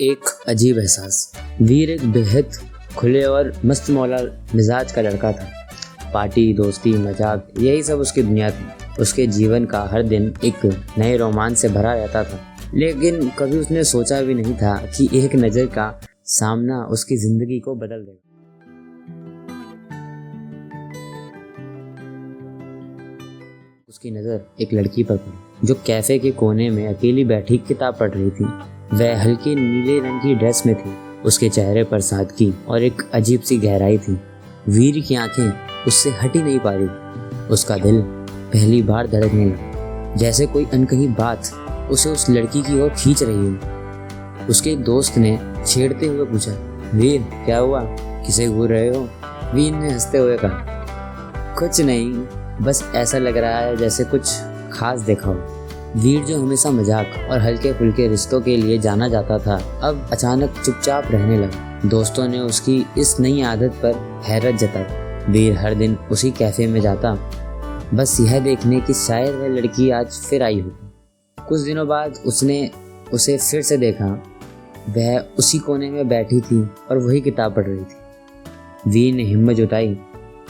एक अजीब एहसास। वीर एक बेहद खुले और मस्त मौला मिजाज का लड़का था। पार्टी, दोस्ती, मजाक, यही सब उसकी दुनिया थी। उसके जीवन का हर दिन एक नए रोमांच से भरा रहता था, लेकिन कभी उसने सोचा भी नहीं था कि एक नज़र का सामना उसकी जिंदगी को बदल देगा। उसकी नज़र एक लड़की पर पड़ी जो कैफे के कोने में अकेली बैठी किताब पढ़ रही थी। वह हल्के नीले रंग की ड्रेस में थी। उसके चेहरे पर सादगी और एक अजीब सी गहराई थी। वीर की आंखें उससे हट ही नहीं पा रही। उसका दिल पहली बार धड़कने लगा, जैसे कोई अनकही बात उसे उस लड़की की ओर खींच रही हो। उसके दोस्त ने छेड़ते हुए पूछा, वीर क्या हुआ, किसे घूर रहे हो? वीर ने हंसते हुए कहा, कुछ नहीं, बस ऐसा लग रहा है जैसे कुछ खास देखा हो। वीर जो हमेशा मजाक और हल्के फुल्के रिश्तों के लिए जाना जाता था, अब अचानक चुपचाप रहने लगा। दोस्तों ने उसकी इस नई आदत पर हैरत जताई। वीर हर दिन उसी कैफे में जाता, बस यह देखने कि शायद वह लड़की आज फिर आई हो। कुछ दिनों बाद उसने उसे फिर से देखा। वह उसी कोने में बैठी थी और वही किताब पढ़ रही थी। वीर ने हिम्मत जुटाई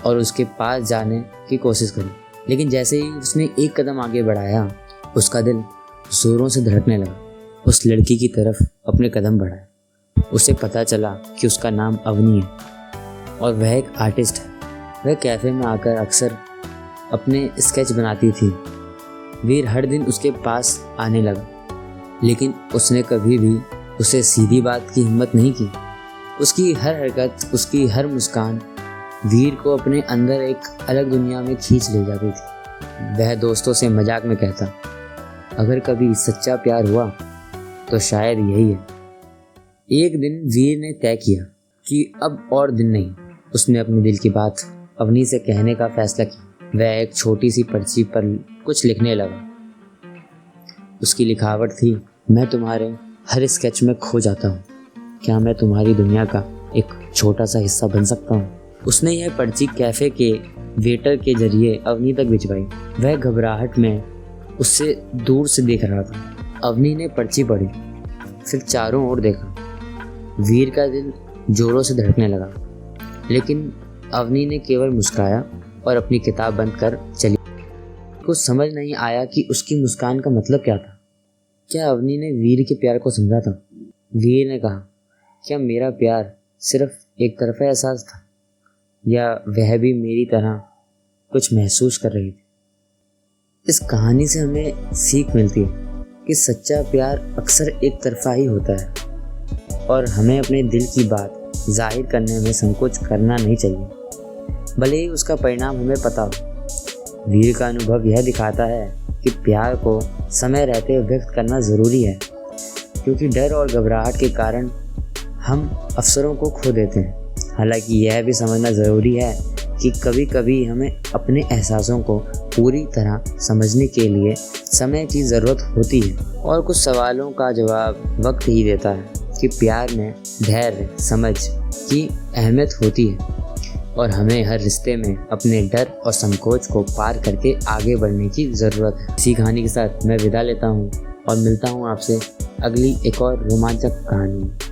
और उसके पास जाने की कोशिश करी, लेकिन जैसे ही उसने एक कदम आगे बढ़ाया, उसका दिल जोरों से धड़कने लगा। उस लड़की की तरफ अपने कदम बढ़ाए। उसे पता चला कि उसका नाम अवनी है और वह एक आर्टिस्ट है। वह कैफे में आकर अक्सर अपने स्केच बनाती थी। वीर हर दिन उसके पास आने लगा, लेकिन उसने कभी भी उसे सीधी बात की हिम्मत नहीं की। उसकी हर हरकत, उसकी हर मुस्कान वीर को अपने अंदर एक अलग दुनिया में खींच ले जाती थी। वह दोस्तों से मजाक में कहता, अगर कभी सच्चा प्यार हुआ तो शायद यही है। एक दिन वीर ने तय किया कि अब और दिन नहीं। उसने अपने दिल की बात अवनी से कहने का फैसला किया। वह एक छोटी सी पर्ची पर कुछ लिखने लगा। उसकी लिखावट थी, मैं तुम्हारे हर स्केच में खो जाता हूँ। क्या मैं तुम्हारी दुनिया का एक छोटा सा हिस्सा बन सकता हूँ? उसने यह पर्ची कैफे के वेटर के जरिए अवनी तक भिजवाई। वह घबराहट में उससे दूर से देख रहा था। अवनी ने पर्ची पढ़ी, फिर चारों ओर देखा। वीर का दिल जोरों से धड़कने लगा, लेकिन अवनी ने केवल मुस्कुराया और अपनी किताब बंद कर चली। कुछ समझ नहीं आया कि उसकी मुस्कान का मतलब क्या था। क्या अवनी ने वीर के प्यार को समझा था? वीर ने कहा, क्या मेरा प्यार सिर्फ एक तरफा एहसास था, या वह भी मेरी तरह कुछ महसूस कर रही थी? इस कहानी से हमें सीख मिलती है कि सच्चा प्यार अक्सर एक तरफा ही होता है और हमें अपने दिल की बात जाहिर करने में संकोच करना नहीं चाहिए, भले ही उसका परिणाम हमें पता हो। वीर का अनुभव यह दिखाता है कि प्यार को समय रहते व्यक्त करना ज़रूरी है, क्योंकि डर और घबराहट के कारण हम अवसरों को खो देते हैं। हालांकि यह भी समझना ज़रूरी है कि कभी कभी हमें अपने एहसासों को पूरी तरह समझने के लिए समय की ज़रूरत होती है, और कुछ सवालों का जवाब वक्त ही देता है कि प्यार में धैर्य, समझ की अहमियत होती है और हमें हर रिश्ते में अपने डर और संकोच को पार करके आगे बढ़ने की ज़रूरत है। इसी कहानी के साथ मैं विदा लेता हूँ और मिलता हूँ आपसे अगली एक और रोमांचक कहानी में।